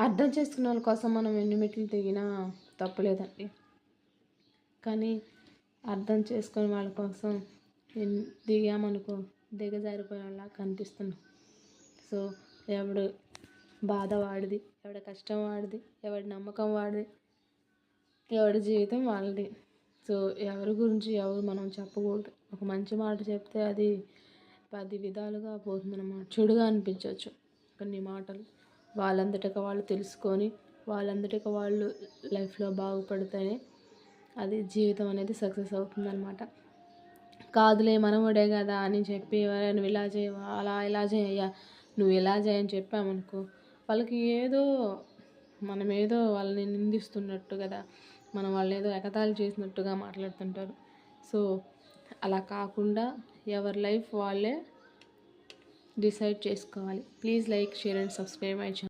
అర్థం చేసుకునే వాళ్ళ కోసం మనం ఎన్ని మెట్లు దిగినా తప్పులేదండి. కానీ అర్థం చేసుకునే వాళ్ళ కోసం దిగామనుకో దిగజారిపోయేలా కనిపిస్తున్నాం. సో ఎవడు బాధ వాడిది, ఎవడి కష్టం వాడిది, ఎవడి నమ్మకం వాడిది, ఎవడి జీవితం వాళ్ళది. సో ఎవరి గురించి ఎవరు మనం చెప్పకూడదు. ఒక మంచి మాట చెప్తే అది 10 విధాలుగా పోతుందన్నమాట. చెడుగా అనిపించవచ్చు కొన్ని మాటలు. వాళ్ళంతటా వాళ్ళు తెలుసుకొని వాళ్ళంతటా వాళ్ళు లైఫ్లో బాగుపడితేనే అది జీవితం అనేది సక్సెస్ అవుతుందన్నమాట. కాదులే మనముడే కదా అని చెప్పి నువ్వు ఇలా చేయవా, అలా ఇలా చేయయ్యా, నువ్వు ఇలా చేయని చెప్పామనుకో వాళ్ళకి ఏదో మనమేదో వాళ్ళని నిందిస్తున్నట్టు కదా, మనం వాళ్ళని ఏదో ఎగతాళి చేసినట్టుగా మాట్లాడుతుంటారు. సో అలా కాకుండా ఎవరి లైఫ్ వాళ్ళే డిసైడ్ చేసుకోవాలి. Please like, share and subscribe my channel.